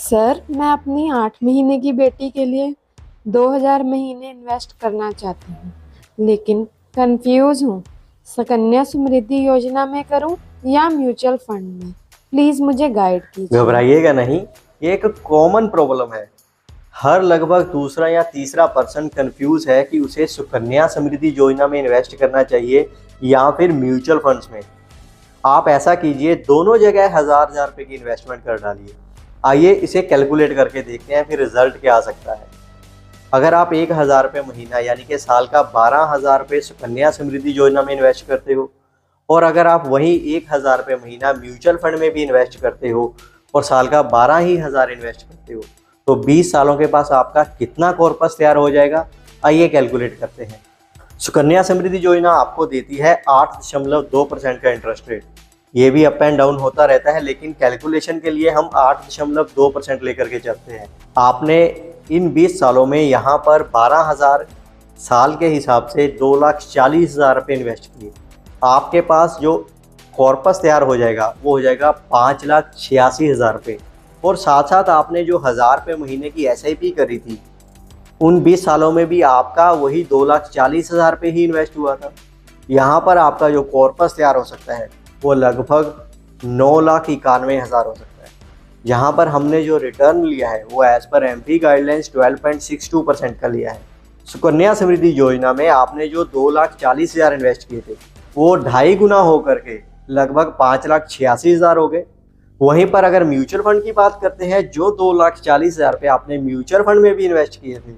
Sir, मैं अपनी 8 महीने की बेटी के लिए 2000 महीने इन्वेस्ट करना चाहती हूँ, लेकिन कंफ्यूज हूँ। सुकन्या समृद्धि योजना में करूँ या म्यूचुअल फंड में? प्लीज मुझे गाइड कीजिए। घबराइएगा नहीं, ये एक कॉमन प्रॉब्लम है। हर लगभग दूसरा या तीसरा पर्सन कंफ्यूज है कि उसे सुकन्या समृद्धि योजना में इन्वेस्ट करना चाहिए या फिर म्यूचुअल फंड्स में। आप ऐसा कीजिए, दोनों जगह हजार हजार रुपए की इन्वेस्टमेंट कर डालिए। आइए इसे कैलकुलेट करके देखते हैं फिर रिजल्ट क्या आ सकता है। अगर आप 1000 रुपये महीना यानी कि साल का 12,000 रुपये सुकन्या समृद्धि योजना में इन्वेस्ट करते हो, और अगर आप वहीं 1000 रुपये महीना म्यूचुअल फंड में भी इन्वेस्ट करते हो और साल का 12,000 इन्वेस्ट करते हो, तो 20 सालों के पास आपका कितना कॉर्पस तैयार हो जाएगा। आइए कैलकुलेट करते हैं। सुकन्या समृद्धि योजना आपको देती है 8.2% का इंटरेस्ट रेट। ये भी अप एंड डाउन होता रहता है, लेकिन कैलकुलेशन के लिए हम 8.2% लेकर के चलते हैं। आपने इन 20 सालों में यहाँ पर 12,000 साल के हिसाब से 2,40,000 रुपये इन्वेस्ट किए। आपके पास जो कॉर्पस तैयार हो जाएगा वो हो जाएगा 5,86,000 रुपये। और साथ साथ आपने जो 1000 रुपये महीने की SIP करी थी, उन 20 सालों में भी आपका वही 2,40,000 रुपये ही इन्वेस्ट हुआ था। यहाँ पर आपका जो कॉर्पस तैयार हो सकता है वो लगभग 9,91,000 हो सकता है। यहाँ पर हमने जो रिटर्न लिया है वो एज पर MP गाइडलाइंस 12.62% का लिया है। सुकन्या समृद्धि योजना में आपने जो 2,40,000 इन्वेस्ट किए थे वो 2.5 गुना होकर के लगभग 5,86,000 हो गए। वहीं पर अगर म्यूचुअल फंड की बात करते हैं, जो 2,40,000 रुपये आपने म्यूचुअल फंड में भी इन्वेस्ट किए थे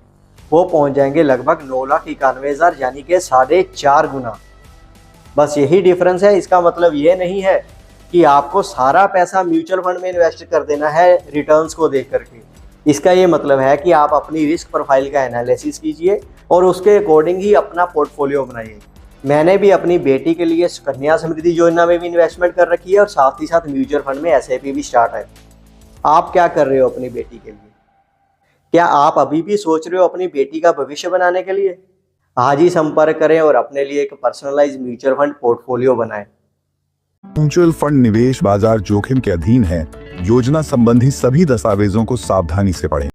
वो पहुंच जाएंगे लगभग 9,91,000 यानी कि 4.5 गुना। बस यही डिफरेंस है। इसका मतलब ये नहीं है कि आपको सारा पैसा म्यूचुअल फंड में इन्वेस्ट कर देना है रिटर्न्स को देख करके। इसका ये मतलब है कि आप अपनी रिस्क प्रोफाइल का एनालिसिस कीजिए और उसके अकॉर्डिंग ही अपना पोर्टफोलियो बनाइए। मैंने भी अपनी बेटी के लिए सुकन्या समृद्धि योजना में भी इन्वेस्टमेंट कर रखी है और साथ ही साथ म्यूचुअल फंड में SIP भी स्टार्ट है। आप क्या कर रहे हो अपनी बेटी के लिए? क्या आप अभी भी सोच रहे हो अपनी बेटी का भविष्य बनाने के लिए? आज ही संपर्क करें और अपने लिए एक पर्सनलाइज्ड म्यूचुअल फंड पोर्टफोलियो बनाएं। म्यूचुअल फंड निवेश बाजार जोखिम के अधीन है। योजना संबंधी सभी दस्तावेजों को सावधानी से पढ़ें।